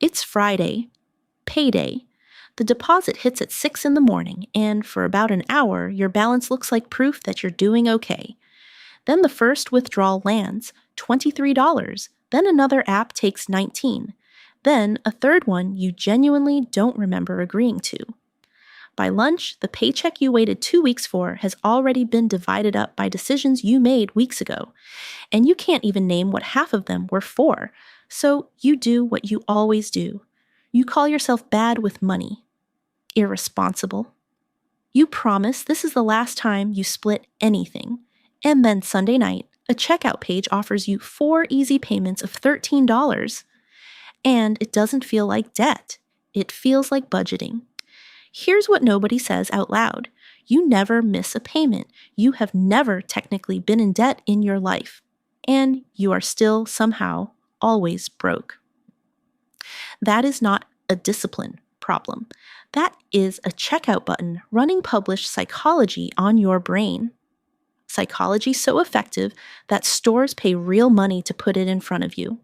It's Friday, payday. The deposit hits at 6 in the morning, and for about an hour, your balance looks like proof that you're doing okay. Then the first withdrawal lands, $23. Then another app takes $19. Then a third one you genuinely don't remember agreeing to. By lunch, the paycheck you waited 2 weeks for has already been divided up by decisions you made weeks ago, and you can't even name what half of them were for, so you do what you always do. You call yourself bad with money. Irresponsible. You promise this is the last time you split anything, and then Sunday night, a checkout page offers you 4 easy payments of $13. And it doesn't feel like debt. It feels like budgeting. Here's what nobody says out loud. You never miss a payment. You have never technically been in debt in your life. And you are still somehow always broke. That is not a discipline problem. That is a checkout button running published psychology on your brain. Psychology so effective that stores pay real money to put it in front of you.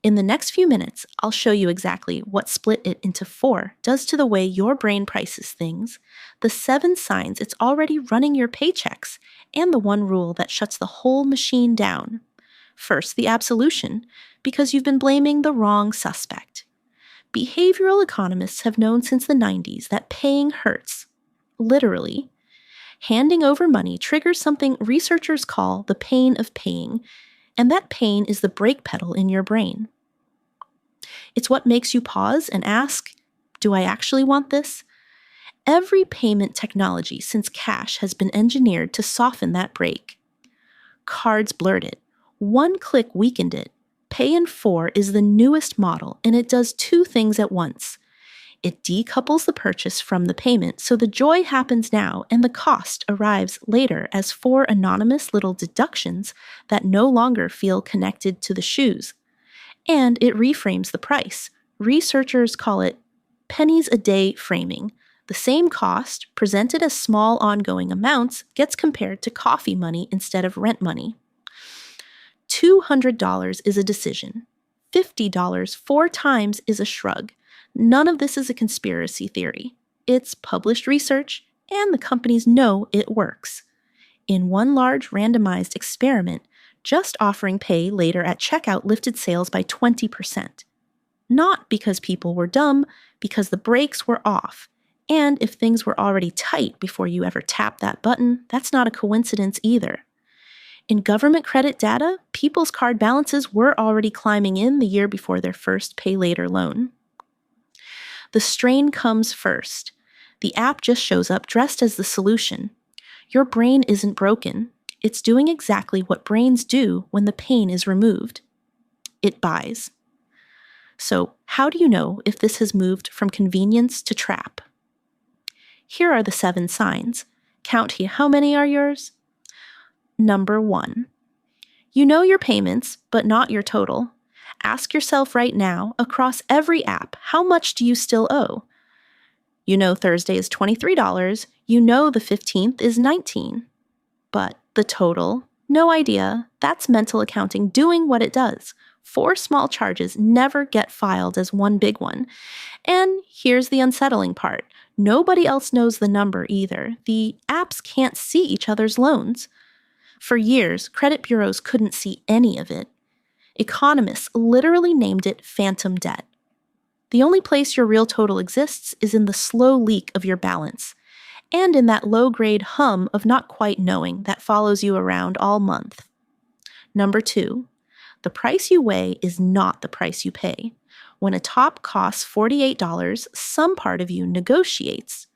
In the next few minutes, I'll show you exactly what split it into 4 does to the way your brain prices things, the 7 signs it's already running your paychecks, and the 1 rule that shuts the whole machine down. First, the absolution, because you've been blaming the wrong suspect. Behavioral economists have known since the 90s that paying hurts. Literally. Handing over money triggers something researchers call the pain of paying, and that pain is the brake pedal in your brain. It's what makes you pause and ask, do I actually want this? Every payment technology since cash has been engineered to soften that brake. Cards blurred it. 1 click weakened it. Pay in 4 is the newest model, and it does 2 things at once. It decouples the purchase from the payment, so the joy happens now and the cost arrives later as 4 anonymous little deductions that no longer feel connected to the shoes. And it reframes the price. Researchers call it pennies a day framing. The same cost, presented as small ongoing amounts, gets compared to coffee money instead of rent money. $200 is a decision. $50 4 times is a shrug. None of this is a conspiracy theory. It's published research, and the companies know it works. In one large randomized experiment, just offering pay later at checkout lifted sales by 20%. Not because people were dumb, because the brakes were off. And if things were already tight before you ever tapped that button, that's not a coincidence either. In government credit data, people's card balances were already climbing in the year before their first pay later loan. The strain comes first. The app just shows up dressed as the solution. Your brain isn't broken. It's doing exactly what brains do when the pain is removed. It buys. So, how do you know if this has moved from convenience to trap? Here are the 7 signs. Count here. How many are yours? Number 1. You know your payments, but not your total. Ask yourself right now, across every app, how much do you still owe? You know Thursday is $23. You know the 15th is $19. But the total? No idea. That's mental accounting doing what it does. 4 small charges never get filed as one big one. And here's the unsettling part. Nobody else knows the number either. The apps can't see each other's loans. For years, credit bureaus couldn't see any of it. Economists literally named it phantom debt. The only place your real total exists is in the slow leak of your balance, and in that low-grade hum of not quite knowing that follows you around all month. Number 2, the price you weigh is not the price you pay. When a top costs $48, some part of you negotiates.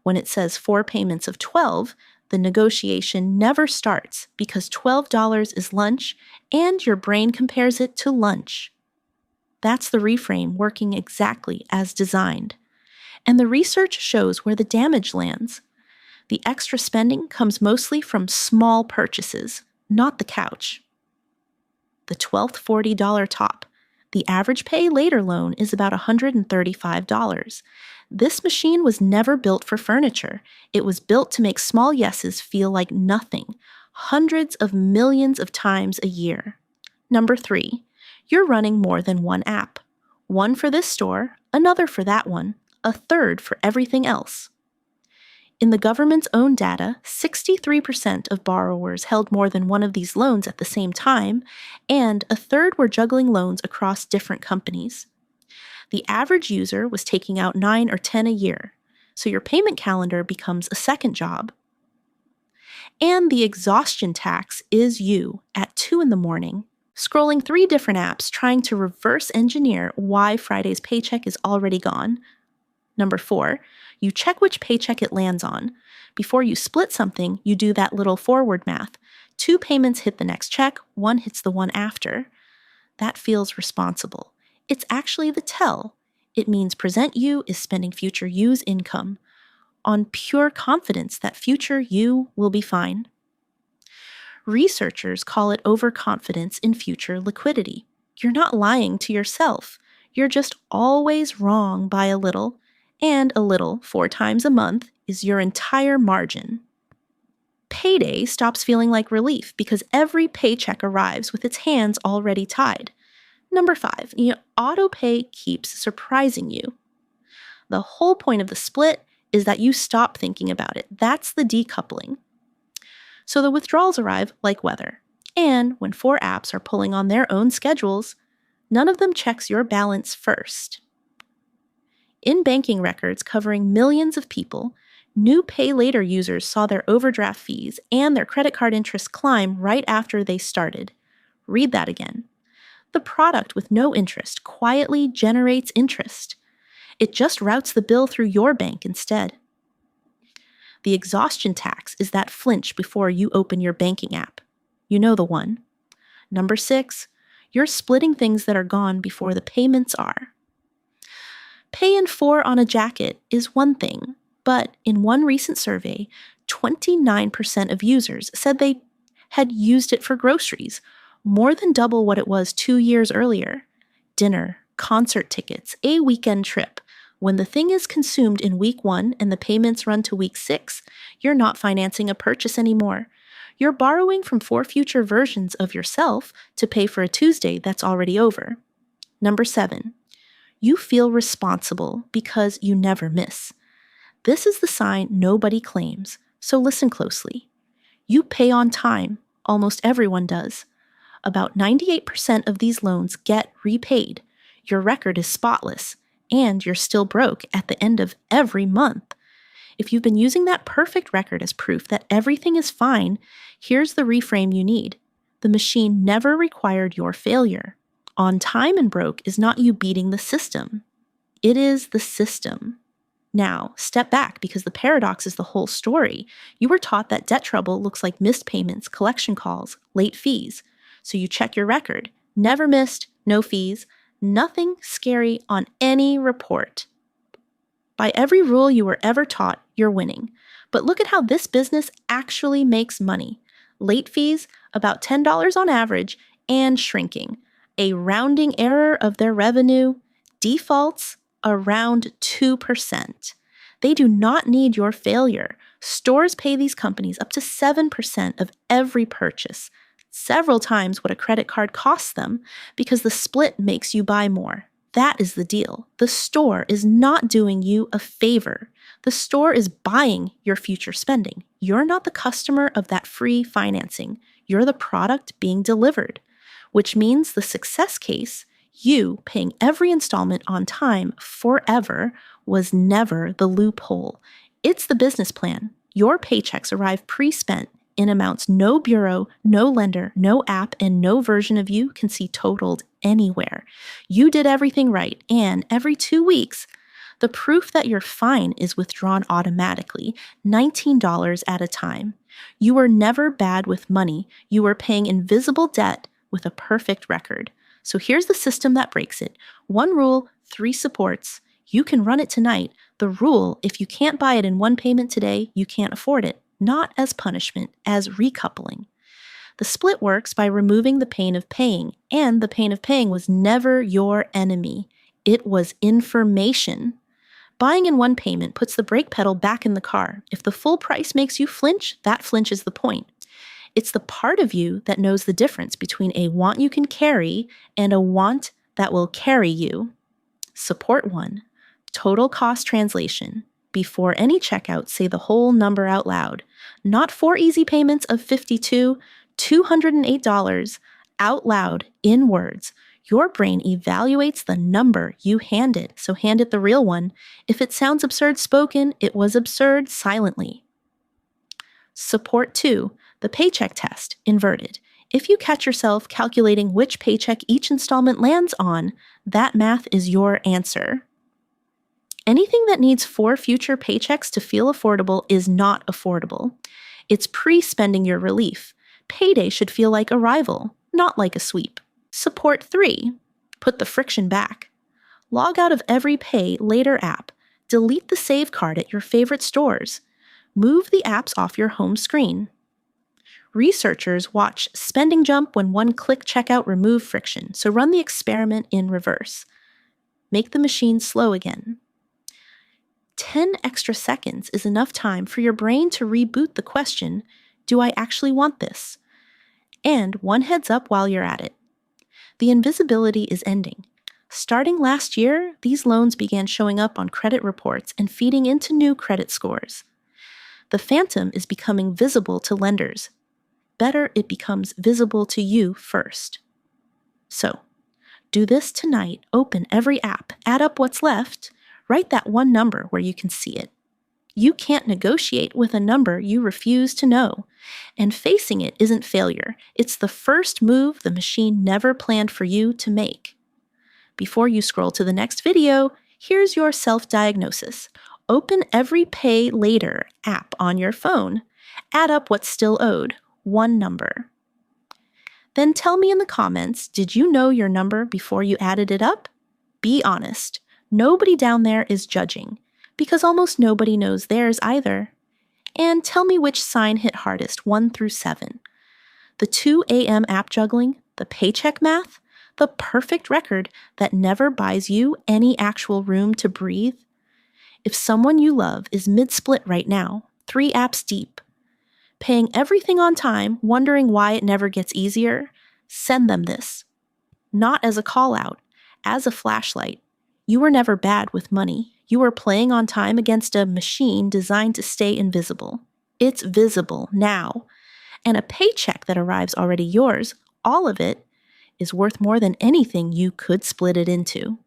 When it says 4 payments of $12, the negotiation never starts because $12 is lunch and your brain compares it to lunch. That's the reframe working exactly as designed. And the research shows where the damage lands. The extra spending comes mostly from small purchases, not the couch. The 12th $40 top. The average pay later loan is about $135. This machine was never built for furniture. It was built to make small yeses feel like nothing, hundreds of millions of times a year. Number 3, you're running more than one app. One for this store, another for that one, a third for everything else. In the government's own data, 63% of borrowers held more than one of these loans at the same time, and a third were juggling loans across different companies. The average user was taking out 9 or 10 a year, so your payment calendar becomes a second job. And the exhaustion tax is you at 2 in the morning, scrolling 3 different apps trying to reverse engineer why Friday's paycheck is already gone. Number 4, you check which paycheck it lands on. Before you split something, you do that little forward math. 2 payments hit the next check, 1 hits the one after. That feels responsible. It's actually the tell. It means present you is spending future you's income on pure confidence that future you will be fine. Researchers call it overconfidence in future liquidity. You're not lying to yourself. You're just always wrong by a little, and a little 4 times a month is your entire margin. Payday stops feeling like relief because every paycheck arrives with its hands already tied. Number 5, autopay keeps surprising you. The whole point of the split is that you stop thinking about it. That's the decoupling. So the withdrawals arrive like weather. And when 4 apps are pulling on their own schedules, none of them checks your balance first. In banking records covering millions of people, new Pay Later users saw their overdraft fees and their credit card interest climb right after they started. Read that again. The product with no interest quietly generates interest. It just routes the bill through your bank instead. The exhaustion tax is that flinch before you open your banking app. You know the one. Number 6, you're splitting things that are gone before the payments are. Pay in 4 on a jacket is one thing, but in one recent survey, 29% of users said they had used it for groceries, more than double what it was 2 years earlier. Dinner, concert tickets, a weekend trip. When the thing is consumed in week 1 and the payments run to week 6, you're not financing a purchase anymore. You're borrowing from 4 future versions of yourself to pay for a Tuesday that's already over. Number 7, you feel responsible because you never miss. This is the sign nobody claims, so listen closely. You pay on time. Almost everyone does. About 98% of these loans get repaid. Your record is spotless, and you're still broke at the end of every month. If you've been using that perfect record as proof that everything is fine, here's the reframe you need. The machine never required your failure. On time and broke is not you beating the system. It is the system. Now, step back because the paradox is the whole story. You were taught that debt trouble looks like missed payments, collection calls, late fees. So you check your record. Never missed, no fees, nothing scary on any report. By every rule you were ever taught, you're winning. But look at how this business actually makes money. Late fees, about $10 on average, and shrinking. A rounding error of their revenue. Defaults, around 2%. They do not need your failure. Stores pay these companies up to 7% of every purchase, several times what a credit card costs them, because the split makes you buy more. That is the deal. The store is not doing you a favor. The store is buying your future spending. You're not the customer of that free financing. You're the product being delivered, which means the success case, you paying every installment on time forever, was never the loophole. It's the business plan. Your paychecks arrive pre-spent in amounts no bureau, no lender, no app, and no version of you can see totaled anywhere. You did everything right, and every 2 weeks, the proof that you're fine is withdrawn automatically, $19 at a time. You were never bad with money. You were paying invisible debt with a perfect record. So here's the system that breaks it. 1 rule, 3 supports. You can run it tonight. The rule, if you can't buy it in 1 payment today, you can't afford it. Not as punishment, as recoupling. The split works by removing the pain of paying, and the pain of paying was never your enemy. It was information. Buying in 1 payment puts the brake pedal back in the car. If the full price makes you flinch, that flinch is the point. It's the part of you that knows the difference between a want you can carry and a want that will carry you. Support 1. Total cost translation. Before any checkout, say the whole number out loud. Not 4 easy payments of $208 out loud in words. Your brain evaluates the number you hand it, so hand it the real one. If it sounds absurd spoken, it was absurd silently. Support 2. The paycheck test, inverted. If you catch yourself calculating which paycheck each installment lands on, that math is your answer. Anything that needs 4 future paychecks to feel affordable is not affordable. It's pre-spending your relief. Payday should feel like arrival, not like a sweep. Support 3. Put the friction back. Log out of every Pay Later app. Delete the save card at your favorite stores. Move the apps off your home screen. Researchers watch spending jump when one-click checkout remove friction, so run the experiment in reverse. Make the machine slow again. 10 extra seconds is enough time for your brain to reboot the question, do I actually want this? And one heads up while you're at it. The invisibility is ending. Starting last year, these loans began showing up on credit reports and feeding into new credit scores. The phantom is becoming visible to lenders. Better, it becomes visible to you first. So, do this tonight. Open every app, add up what's left, write that one number where you can see it. You can't negotiate with a number you refuse to know. And facing it isn't failure. It's the first move the machine never planned for you to make. Before you scroll to the next video, here's your self-diagnosis. Open every Pay Later app on your phone. Add up what's still owed, one number. Then tell me in the comments, did you know your number before you added it up? Be honest. Nobody down there is judging, because almost nobody knows theirs either. And tell me which sign hit hardest, 1 through 7. The 2 a.m. app juggling, the paycheck math, the perfect record that never buys you any actual room to breathe. If someone you love is mid-split right now, 3 apps deep, paying everything on time, wondering why it never gets easier, send them this. Not as a call-out, as a flashlight. You were never bad with money. You were playing on time against a machine designed to stay invisible. It's visible now. And a paycheck that arrives already yours, all of it, is worth more than anything you could split it into.